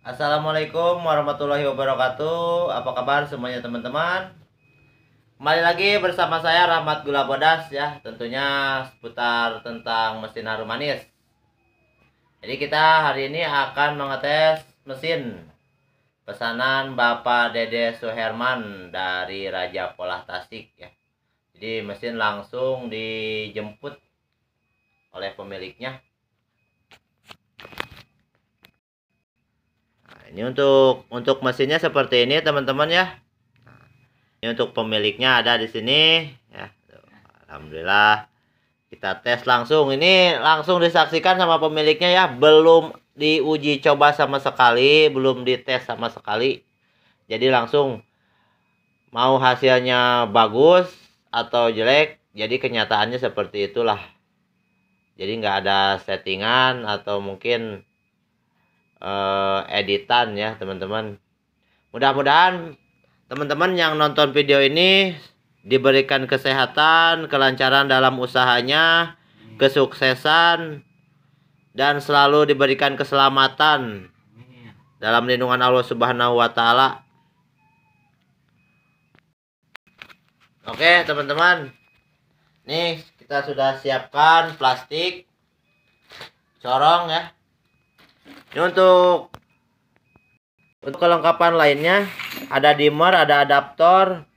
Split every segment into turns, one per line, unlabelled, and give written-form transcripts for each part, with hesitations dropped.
Assalamualaikum warahmatullahi wabarakatuh. Apa kabar semuanya teman-teman? Kembali lagi bersama saya Rahmat Gula Bodas ya, tentunya seputar tentang mesin harum manis. Jadi kita hari ini akan mengetes mesin pesanan Bapak Dede Suherman dari Raja Polah Tasik ya. Jadi mesin langsung dijemput oleh pemiliknya. Nah, ini untuk mesinnya seperti ini teman-teman ya. Ini untuk pemiliknya ada di sini ya. Alhamdulillah kita tes langsung. Ini langsung disaksikan sama pemiliknya ya. Belum diuji coba sama sekali, belum dites sama sekali. Jadi langsung mau hasilnya bagus atau jelek, jadi kenyataannya seperti itulah. Jadi nggak ada settingan atau mungkin editan ya teman-teman. Mudah-mudahan teman-teman yang nonton video ini diberikan kesehatan, kelancaran dalam usahanya, kesuksesan, dan selalu diberikan keselamatan dalam lindungan Allah Subhanahu wa taala. Oke, teman-teman. Nih, kita sudah siapkan plastik corong ya. Ini untuk kelengkapan lainnya ada dimmer, ada adaptor,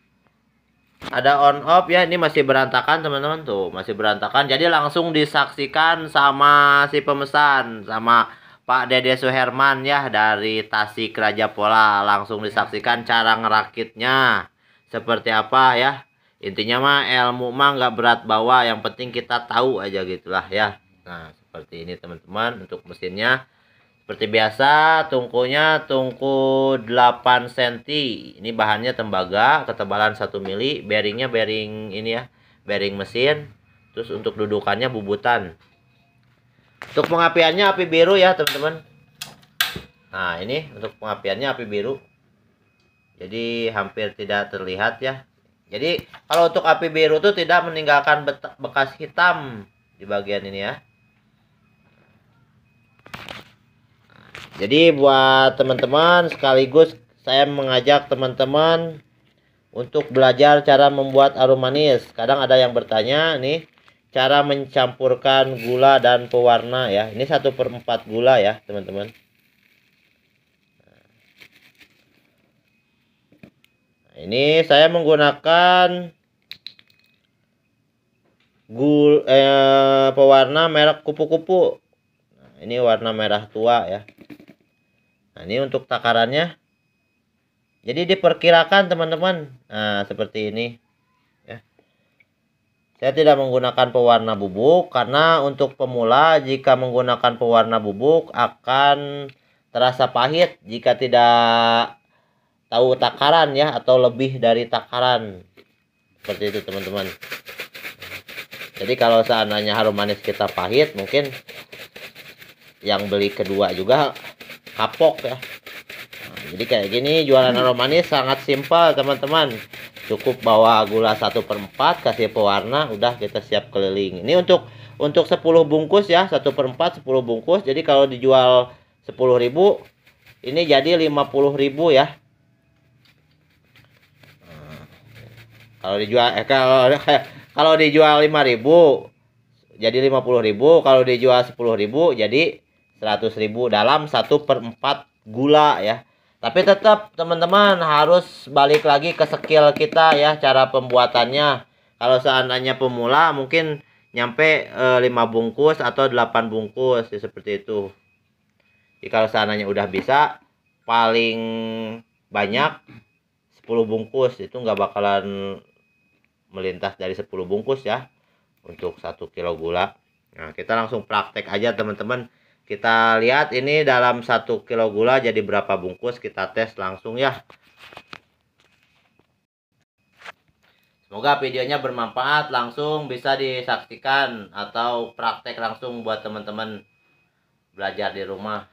ada on off ya. Ini masih berantakan teman-teman, tuh masih berantakan. Jadi langsung disaksikan sama si pemesan, sama Pak Dede Suherman ya dari Tasik Raja Pola. Langsung disaksikan cara ngerakitnya seperti apa ya. Intinya mah ilmu mah nggak berat bawa, yang penting kita tahu aja gitulah ya. Nah seperti ini teman-teman untuk mesinnya. Seperti biasa, tungkunya tungku 8 cm. Ini bahannya tembaga, ketebalan 1 mili. Bearingnya bearing ini ya, bearing mesin. Terus untuk dudukannya bubutan. Untuk pengapiannya api biru ya teman-teman. Nah ini untuk pengapiannya api biru. Jadi hampir tidak terlihat ya. Jadi kalau untuk api biru itu tidak meninggalkan bekas hitam di bagian ini ya. Jadi buat teman-teman sekaligus saya mengajak teman-teman untuk belajar cara membuat harum manis. Kadang ada yang bertanya nih, cara mencampurkan gula dan pewarna ya. Ini 1/4 gula ya teman-teman. Nah, ini saya menggunakan pewarna merek kupu-kupu. Nah, ini warna merah tua ya. Nah, ini untuk takarannya. Jadi diperkirakan teman-teman. Nah, seperti ini. Ya. Saya tidak menggunakan pewarna bubuk karena untuk pemula jika menggunakan pewarna bubuk akan terasa pahit jika tidak tahu takaran ya, atau lebih dari takaran. Seperti itu teman-teman. Jadi kalau seandainya harum manis kita pahit, mungkin yang beli kedua juga kapok ya. Jadi kayak gini jualan harum manis sangat simpel teman-teman. Cukup bawa gula 1/4, kasih pewarna, udah kita siap keliling. Ini untuk 10 bungkus ya, 1/4 10 bungkus. Jadi kalau dijual 10.000, ini jadi 50.000 ya. Kalau dijual kalau dijual 5.000 jadi 50.000, kalau dijual 10.000 jadi 100.000 dalam 1/4 gula ya. Tapi tetap teman-teman harus balik lagi ke skill kita ya, cara pembuatannya. Kalau seandainya pemula mungkin nyampe 5 bungkus atau 8 bungkus ya, seperti itu. Jadi kalau seandainya udah bisa paling banyak 10 bungkus, itu nggak bakalan melintas dari 10 bungkus ya untuk 1 kilo gula. Nah kita langsung praktek aja teman-teman. Kita lihat ini dalam 1 kilo gula jadi berapa bungkus, kita tes langsung ya. Semoga videonya bermanfaat, langsung bisa disaksikan atau praktek langsung buat teman-teman belajar di rumah.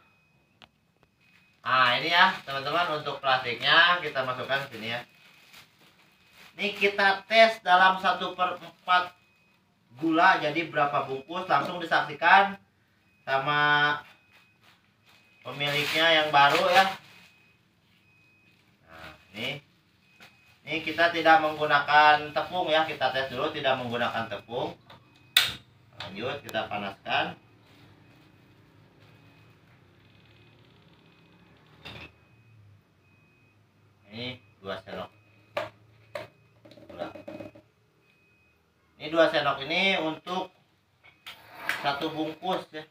Nah ini ya teman-teman, untuk plastiknya kita masukkan ke sini ya. Ini kita tes dalam 1/4 gula jadi berapa bungkus, langsung disaksikan sama pemiliknya yang baru ya. Nah, ini kita tidak menggunakan tepung ya, kita tes dulu tidak menggunakan tepung. Lanjut kita panaskan. Ini 2 sendok gula. Ini 2 sendok ini untuk 1 bungkus ya.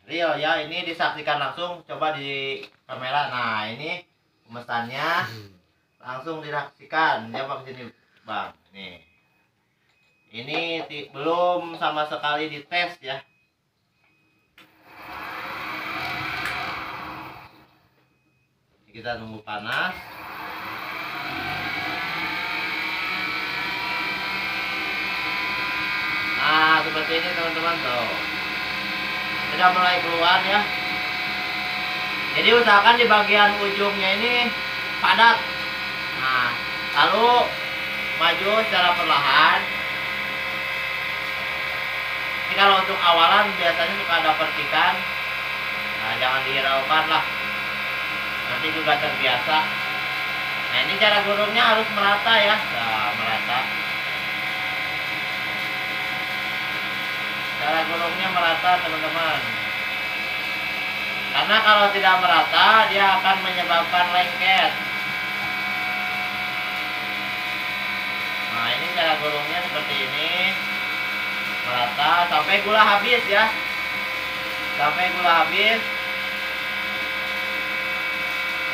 Real ya, ini disaksikan langsung, coba di kamera. Nah, ini pemesannya langsung disaksikan. Coba ke sini, Bang. Nih. Ini belum sama sekali dites ya. Kita tunggu panas. Nah, seperti ini teman-teman tuh. Sudah mulai keluar ya. Jadi usahakan di bagian ujungnya ini padat. Nah, lalu maju secara perlahan. Ini kalau untuk awalan biasanya suka ada percikan. Nah, jangan dihiraukan lah. Nanti juga terbiasa. Nah, ini cara gulungnya harus merata ya. Nah, merata. Cara gulungnya merata teman-teman. Karena kalau tidak merata dia akan menyebabkan lengket. Nah, ini cara gulungnya seperti ini. Merata sampai gula habis ya. Sampai gula habis.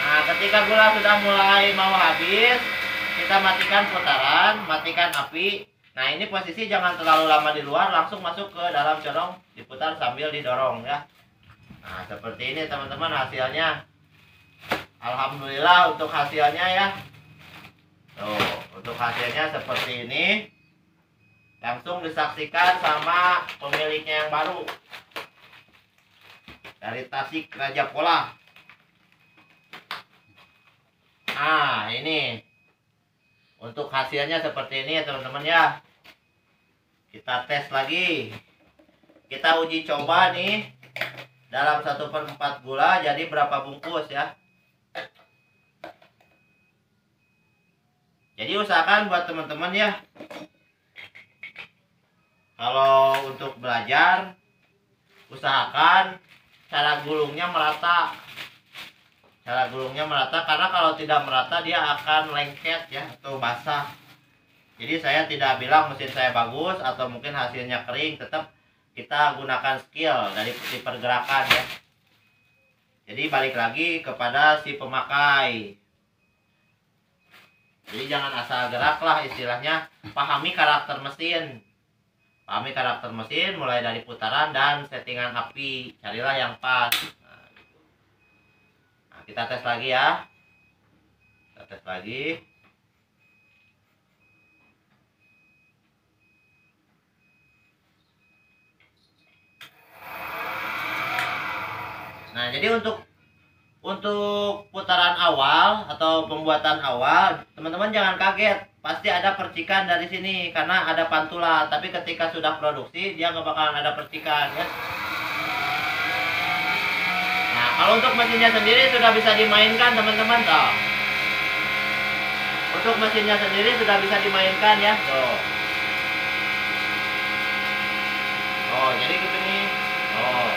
Nah, ketika gula sudah mulai mau habis, kita matikan putaran, matikan api. Nah, ini posisi jangan terlalu lama di luar, langsung masuk ke dalam corong, diputar sambil didorong ya. Nah, seperti ini teman-teman hasilnya. Alhamdulillah untuk hasilnya ya. Tuh, untuk hasilnya seperti ini. Langsung disaksikan sama pemiliknya yang baru. Dari Tasik Raja Pola. Nah, ini untuk hasilnya seperti ini ya teman-teman ya. Kita tes lagi. Kita uji coba nih. Dalam 1/4 gula jadi berapa bungkus ya. Jadi usahakan buat teman-teman ya. Kalau untuk belajar, usahakan cara gulungnya merata. Cara gulungnya merata, karena kalau tidak merata dia akan lengket ya atau basah. Jadi saya tidak bilang mesin saya bagus atau mungkin hasilnya kering, tetap kita gunakan skill dari pergerakan ya. Jadi balik lagi kepada si pemakai. Jadi jangan asal gerak lah istilahnya, pahami karakter mesin. Pahami karakter mesin mulai dari putaran dan settingan api, carilah yang pas. Kita tes lagi ya. Kita tes lagi. Nah, jadi untuk putaran awal atau pembuatan awal, teman-teman jangan kaget. Pasti ada percikan dari sini karena ada pantula. Tapi ketika sudah produksi, dia nggak bakalan ada percikan ya. Kalau untuk mesinnya sendiri sudah bisa dimainkan teman-teman toh. Untuk mesinnya sendiri sudah bisa dimainkan ya. Tuh. Oh, jadi begini. Oh.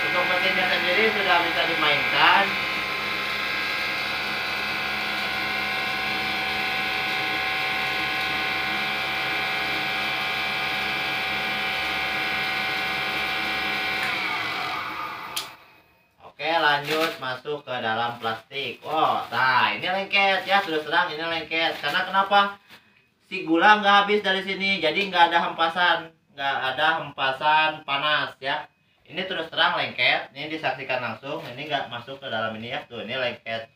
Untuk mesinnya sendiri sudah bisa dimainkan. Oke, lanjut masuk ke dalam plastik. Oh, nah ini lengket ya, sudah terang ini lengket. Karena kenapa? Si gula nggak habis dari sini, jadi nggak ada hempasan panas ya. Ini terus terang lengket. Ini disaksikan langsung. Ini nggak masuk ke dalam ini ya. Tuh, ini lengket.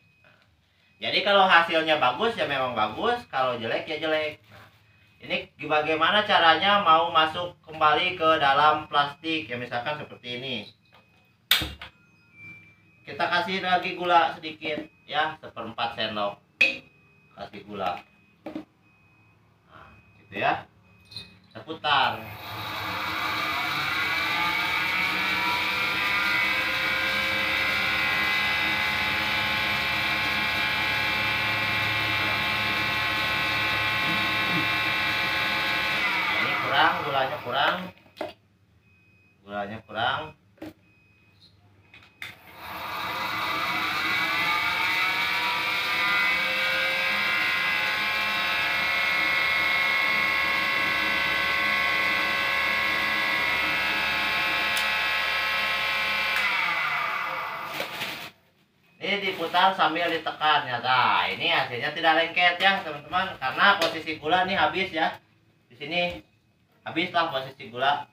Jadi kalau hasilnya bagus ya memang bagus, kalau jelek ya jelek. Nah, ini bagaimana caranya mau masuk kembali ke dalam plastik ya, misalkan seperti ini. Kita kasih lagi gula sedikit ya, 1/4 sendok kasih gula. Nah, gitu ya, kita putar. Ini kurang, gulanya kurang. Gulanya kurang. Ini diputar sambil ditekan ya. Nah, ini hasilnya tidak lengket ya, teman-teman, karena posisi gula nih habis ya. Di sini habislah posisi gula.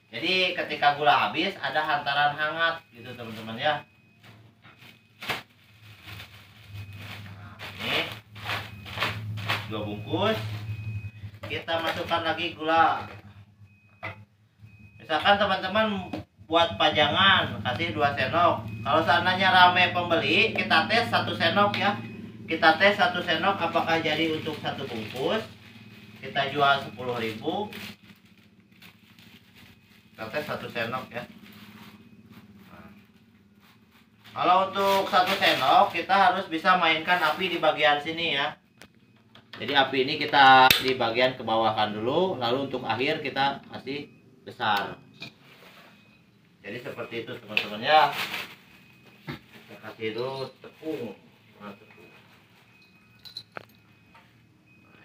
Jadi ketika gula habis ada hantaran hangat gitu, teman-teman ya. Nah, ini 2 bungkus. Kita masukkan lagi gula. Misalkan teman-teman buat pajangan kasih 2 sendok. Kalau seandainya rame pembeli, kita tes 1 sendok ya. Kita tes 1 sendok apakah jadi untuk 1 bungkus. Kita jual 10.000. Kita tes 1 sendok ya. Nah, kalau untuk 1 sendok kita harus bisa mainkan api di bagian sini ya. Jadi api ini kita di bagian ke bawahkan dulu, lalu untuk akhir kita kasih besar. Jadi seperti itu, teman-teman ya. Kita kasih dulu tepung. Nah,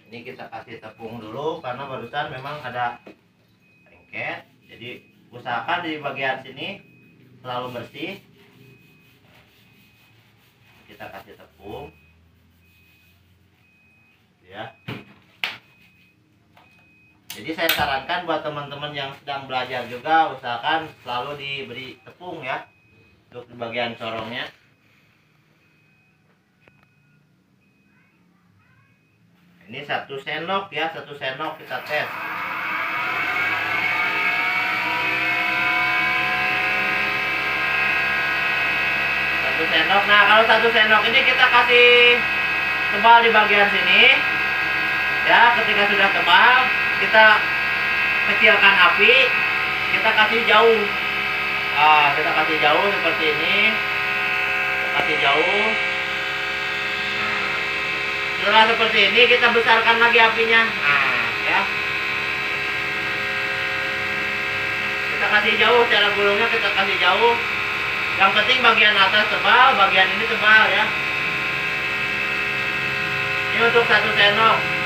ini kita kasih tepung dulu karena barusan memang ada lengket. Jadi usahakan di bagian sini selalu bersih. Kita kasih tepung ya. Jadi saya sarankan buat teman-teman yang sedang belajar juga, usahakan selalu diberi tepung ya untuk di bagian corongnya. Ini 1 sendok ya, 1 sendok kita tes. 1 sendok. Nah, kalau 1 sendok ini kita kasih tebal di bagian sini. Ya, ketika sudah tebal, kita kecilkan api, kita kasih jauh. Kita kasih jauh seperti ini. Kita kasih jauh. Setelah seperti ini kita besarkan lagi apinya. Ya. Kita kasih jauh, cara gulungnya kita kasih jauh. Yang penting bagian atas tebal, bagian ini tebal ya. Ini untuk 1 sendok.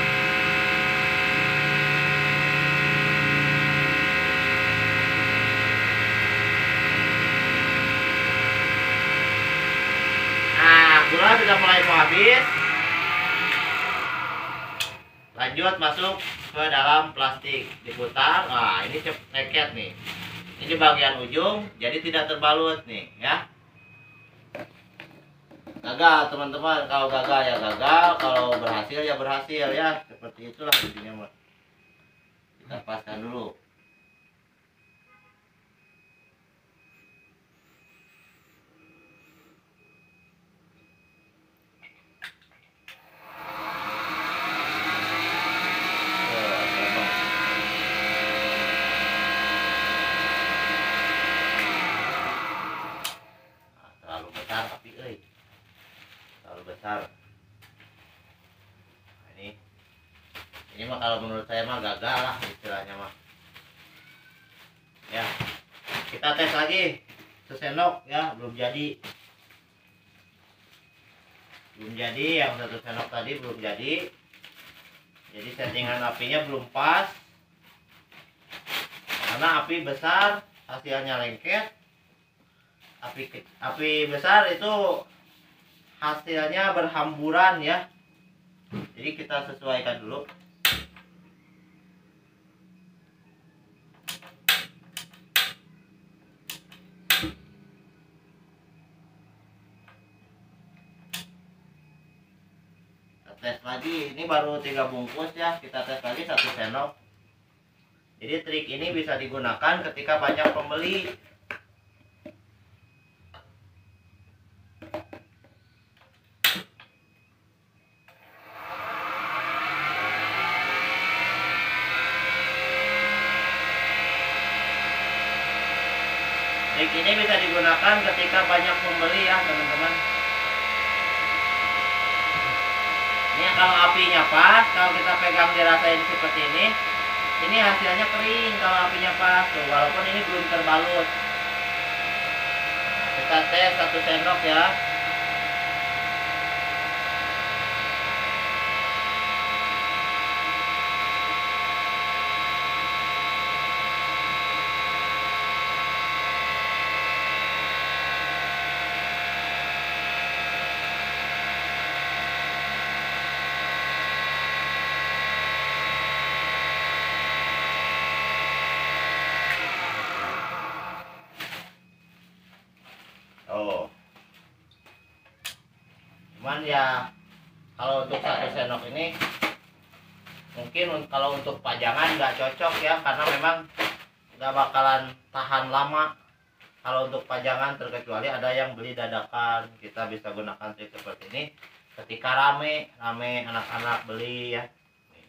Gula sudah mulai mau habis. Lanjut masuk ke dalam plastik, diputar. Nah, ini lengket nih. Ini bagian ujung, jadi tidak terbalut nih ya. Gagal teman-teman, kalau gagal ya gagal, kalau berhasil ya berhasil ya. Seperti itulah intinya. Kita paskan dulu. Besar. Nah, ini mah kalau menurut saya mah gagal lah istilahnya mah. Ya, kita tes lagi sesendok ya, belum jadi. Belum jadi, yang 1 sendok tadi belum jadi. Jadi settingan apinya belum pas. Karena api besar hasilnya lengket. Api besar itu hasilnya berhamburan ya. Jadi kita sesuaikan dulu. Kita tes lagi. Ini baru 3 bungkus ya. Kita tes lagi 1 sendok. Jadi trik ini bisa digunakan ketika banyak pembeli. Trik ini bisa digunakan ketika banyak pembeli ya teman-teman. Ini kalau apinya pas, kalau kita pegang dirasain seperti ini hasilnya kering kalau apinya pas tuh, walaupun ini belum terbalut. Kita tes 1 sendok ya. Oh, cuman ya kalau untuk 1 sendok ini mungkin kalau untuk pajangan nggak cocok ya, karena memang nggak bakalan tahan lama kalau untuk pajangan, terkecuali ada yang beli dadakan. Kita bisa gunakan trik seperti ini ketika rame anak-anak beli ya. Nih,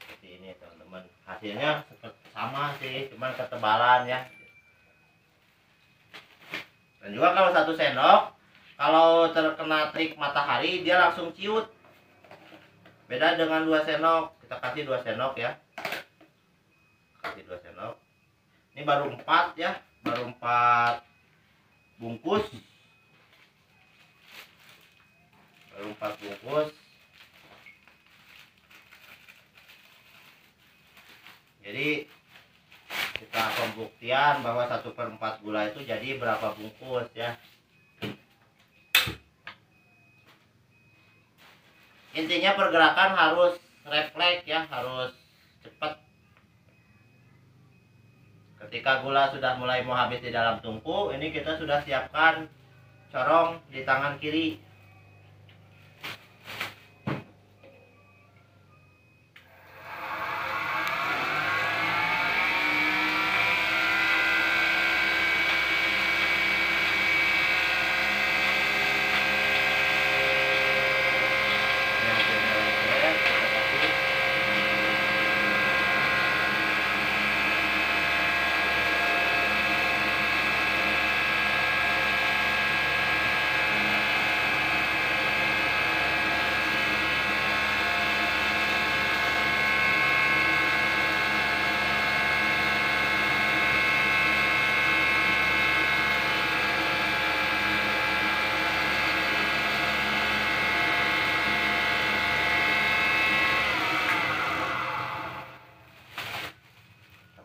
seperti ini teman-teman, hasilnya sama sih, cuman ketebalan ya. Dan juga kalau 1 sendok, kalau terkena terik matahari dia langsung ciut. Beda dengan 2 sendok. Kita kasih 2 sendok ya. Kasih 2 sendok. Ini baru 4 ya, baru 4 bungkus. Baru 4 bungkus. Jadi kita pembuktian bahwa 1/4 gula itu jadi berapa bungkus ya. Intinya pergerakan harus refleks ya, harus cepat. Ketika gula sudah mulai mau habis di dalam tungku, ini kita sudah siapkan corong di tangan kiri.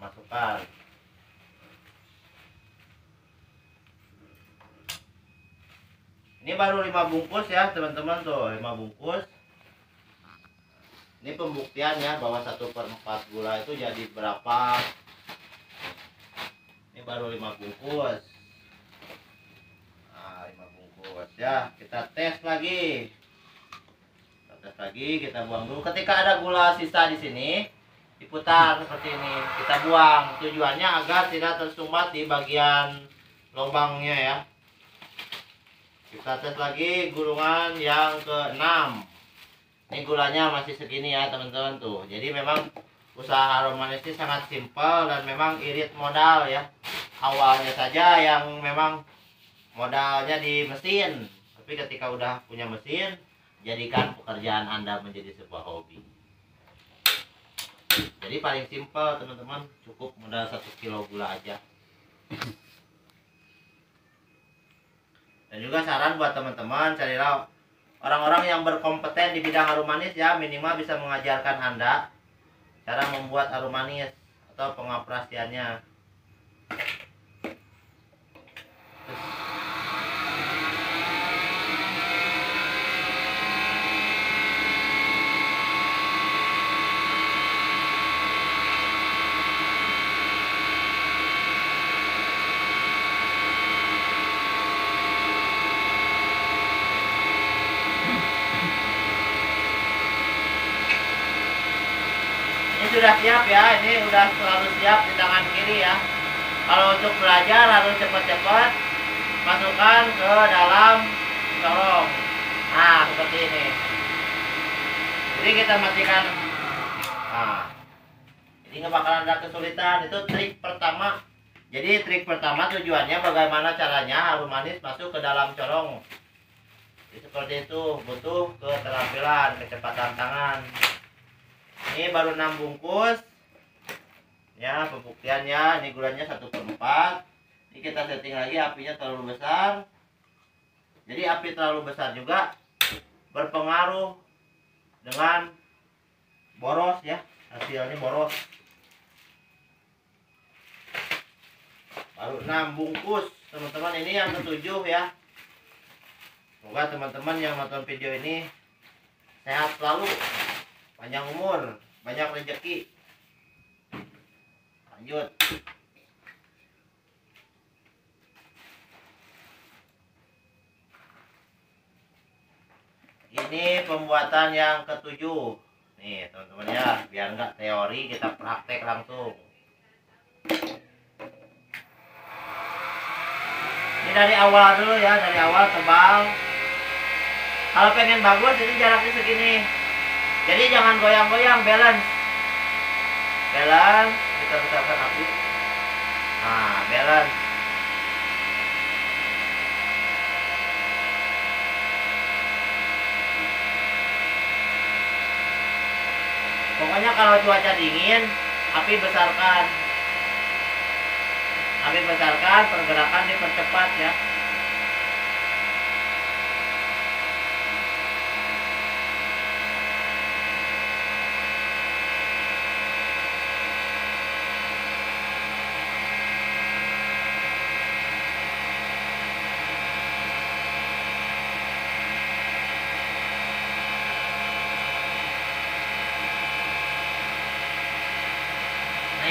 Masukkan. Ini baru 5 bungkus ya teman-teman tuh, 5 bungkus. Ini pembuktiannya bahwa 1/4 gula itu jadi berapa. Ini baru 5 bungkus. Nah, 5 bungkus ya. Kita tes lagi. Kita tes lagi, kita buang dulu. Ketika ada gula sisa di sini, diputar seperti ini, kita buang. Tujuannya agar tidak tersumbat di bagian lubangnya ya. Kita tes lagi gulungan yang ke-6. Ini gulanya masih segini ya teman-teman tuh. Jadi memang usaha Harum Manis ini sangat simpel dan memang irit modal ya. Awalnya saja yang memang modalnya di mesin, tapi ketika udah punya mesin, jadikan pekerjaan Anda menjadi sebuah hobi. Jadi paling simpel teman-teman, cukup modal 1 kilo gula aja. Dan juga saran buat teman-teman, carilah orang-orang yang berkompeten di bidang harum manis ya, minimal bisa mengajarkan Anda cara membuat harum manis atau pengoperasiannya. Sudah siap ya, ini udah selalu siap di tangan kiri ya. Kalau untuk belajar harus cepat-cepat masukkan ke dalam corong. Nah seperti ini. Jadi kita matikan. Nah, jadi nggak bakalan ada kesulitan. Itu trik pertama Jadi trik pertama tujuannya bagaimana caranya harum manis masuk ke dalam corong. Jadi, seperti itu, butuh keterampilan, kecepatan tangan. Ini baru 6 bungkus. Ya, pembuktiannya ini gulanya 1/4. Ini kita setting lagi apinya terlalu besar. Jadi api terlalu besar juga berpengaruh dengan boros ya, hasilnya boros. Baru 6 bungkus teman-teman, ini yang ketujuh ya. Semoga teman-teman yang nonton video ini sehat selalu, panjang umur, banyak rezeki. Lanjut. Ini pembuatan yang ketujuh. Nih teman-teman ya, biar nggak teori kita praktek langsung. Ini dari awal dulu ya, dari awal tebal. Kalau pengen bagus ini jaraknya segini. Jadi jangan goyang-goyang, balance. Balance, kita besarkan api. Nah, balance. Pokoknya kalau cuaca dingin, api besarkan. Api besarkan, pergerakan dipercepat ya.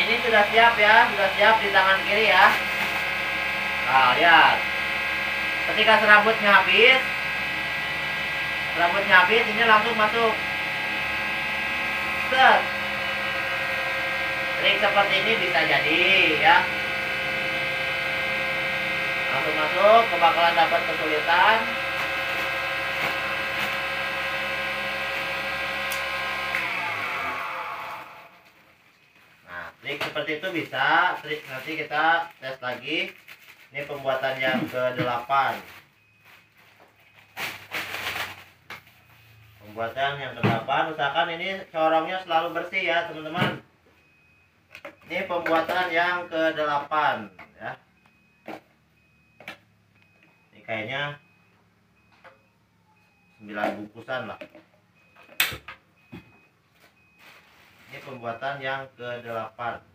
Ini sudah siap ya, sudah siap di tangan kiri ya. Nah, lihat. Ketika serabutnya habis, ini langsung masuk. Set. Trik seperti ini bisa jadi ya. Langsung masuk, bakalan dapat kesulitan. Trik seperti itu bisa, trik nanti kita tes lagi. Ini pembuatan yang ke-8. Pembuatan yang ke-8, usahakan ini corongnya selalu bersih ya teman-teman. Ini pembuatan yang ke-8 ya. Ini kayaknya 9 bungkusan lah. Ini pembuatan yang ke-8.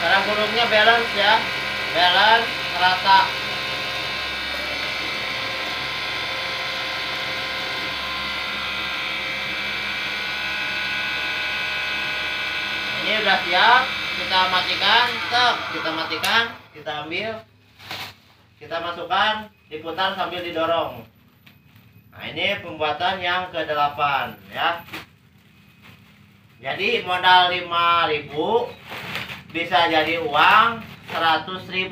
Cara gulungnya balance ya, balance rata. Ini udah siap, kita matikan, kita matikan, kita ambil, kita masukkan, diputar sambil didorong. Nah ini pembuatan yang ke-8 ya. Jadi modal 5.000 bisa jadi uang 100.000.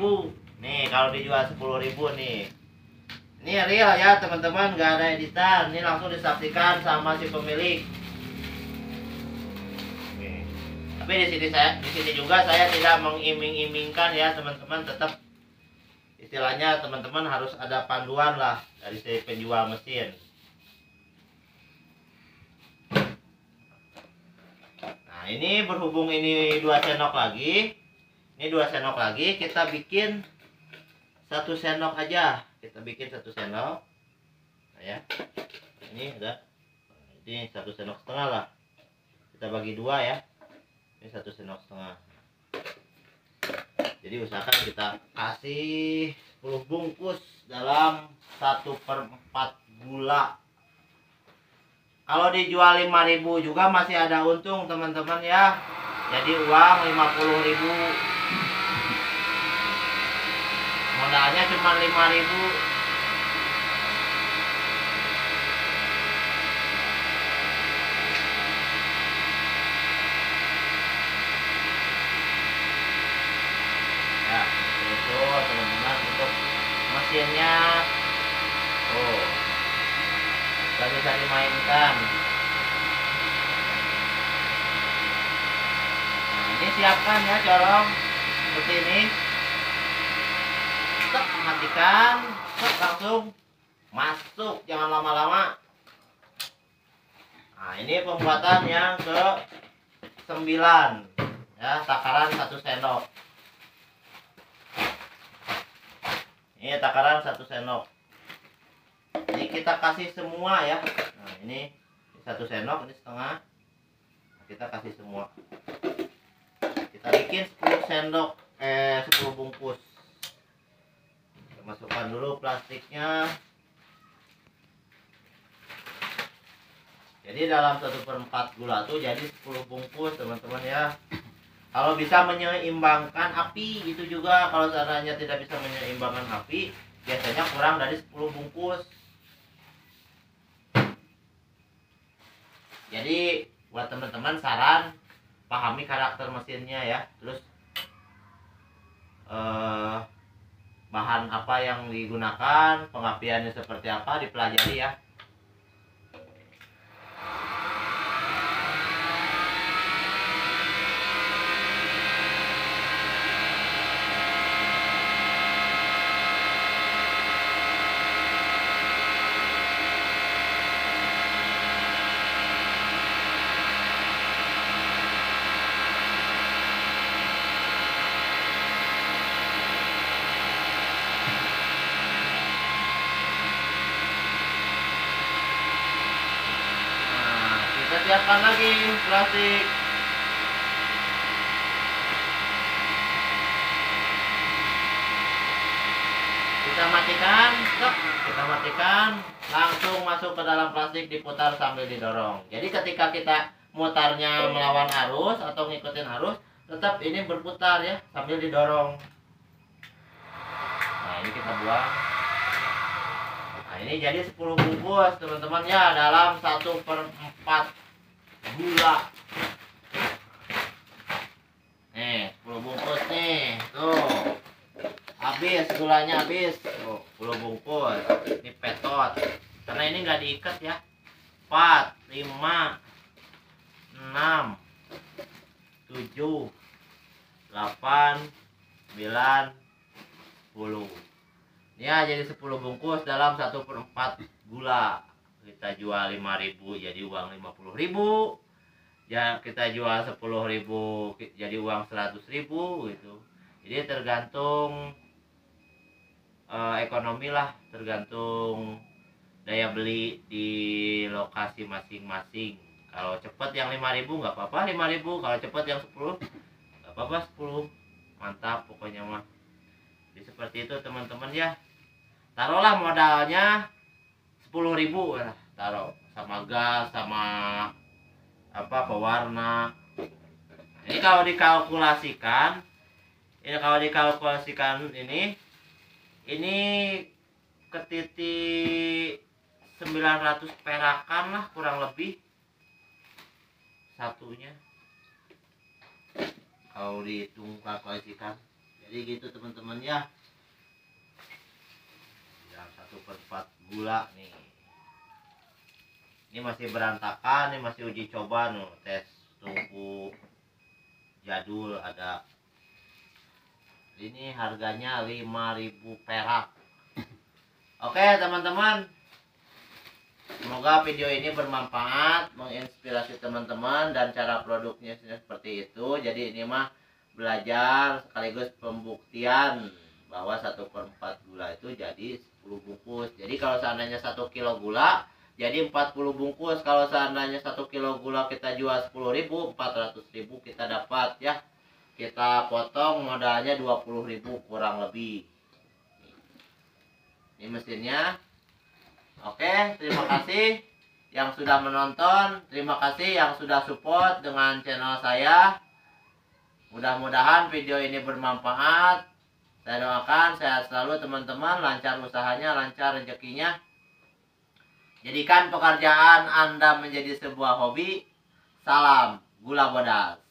Nih kalau dijual 10.000 nih. Ini real ya teman-teman, nggak ada editan. Ini langsung disaksikan sama si pemilik. Nih. Tapi di sini juga saya tidak mengiming-imingkan ya teman-teman. Tetap istilahnya teman-teman harus ada panduan lah dari si penjual mesin. Nah ini berhubung ini 2 sendok lagi, kita bikin 1 sendok aja. Kita bikin 1 sendok. Nah, ya. Ini ada. Ini 1,5 sendok lah. Kita bagi 2 ya. Ini 1,5 sendok. Jadi usahakan kita kasih 10 bungkus dalam 1/4 gula. Kalau dijual 5.000 juga masih ada untung teman-teman ya. Jadi uang 50.000. Modalnya cuma 5.000. Ya, itu teman-teman untuk mesinnya. Oh, gak bisa dimainkan. Nah, ini siapkan ya corong seperti ini. Tek, matikan, tek, langsung masuk, jangan lama-lama. Nah, ini pembuatan yang ke 9 ya, takaran 1 sendok. Ini takaran 1 sendok. Ini kita kasih semua ya. Nah, ini 1 sendok, ini setengah. Kita kasih semua. Kita bikin 10 sendok 10 bungkus. Kita masukkan dulu plastiknya. Jadi dalam 1/4 gula tuh jadi 10 bungkus teman-teman ya. Kalau bisa menyeimbangkan api itu juga. Kalau seandainya tidak bisa menyeimbangkan api, biasanya kurang dari 10 bungkus. Jadi buat teman-teman saran, pahami karakter mesinnya ya. Terus bahan apa yang digunakan, pengapiannya seperti apa, dipelajari ya. Siapkan lagi plastik. Kita matikan, kita matikan, langsung masuk ke dalam plastik, diputar sambil didorong. Jadi ketika kita mutarnya melawan arus atau ngikutin arus, tetap ini berputar ya sambil didorong. Nah, ini kita buang. Nah, ini jadi 10 bungkus teman-teman ya, dalam 1/4 gula. Nih 10 bungkus nih, tuh habis gulanya, habis tuh 10 bungkus. Ini petot karena ini nggak diikat ya. 4, 5, 6, 7, 8, 9, 10. Ya, jadi 10 bungkus dalam 1/4 gula. Kita jual 5.000 jadi uang 50.000. Ya, kita jual 10.000 jadi uang 100.000 gitu. Jadi tergantung ekonomi lah, tergantung daya beli di lokasi masing-masing. Kalau cepat yang 5.000 nggak apa-apa 5.000, kalau cepat yang 10 nggak apa-apa 10. Mantap pokoknya mah. Jadi seperti itu teman-teman ya. Taruhlah modalnya 10.000 lah, taruh sama gas, sama apa pewarna. Ini kalau dikalkulasikan, ini ke titik 900 perakan lah kurang lebih satunya. Kalau dihitung kalkulasikan, jadi gitu teman-teman ya. Yang 1/4 gula nih. Ini masih berantakan, ini masih uji coba nih, tes tungku jadul ada. Ini harganya 5.000 perak. Oke teman-teman, semoga video ini bermanfaat, menginspirasi teman-teman, dan cara produknya seperti itu. Jadi ini mah belajar sekaligus pembuktian bahwa 1/4 gula itu jadi 10 bungkus. Jadi kalau seandainya 1 kilo gula jadi 40 bungkus. Kalau seandainya 1 kilo gula kita jual 10.000, 400.000 kita dapat ya. Kita potong modalnya 20.000 kurang lebih. Ini mesinnya. Oke, terima kasih. yang sudah menonton, terima kasih yang sudah support dengan channel saya. Mudah-mudahan video ini bermanfaat. Saya doakan sehat selalu teman-teman, lancar usahanya, lancar rezekinya. Jadikan pekerjaan Anda menjadi sebuah hobi. Salam gula bodas.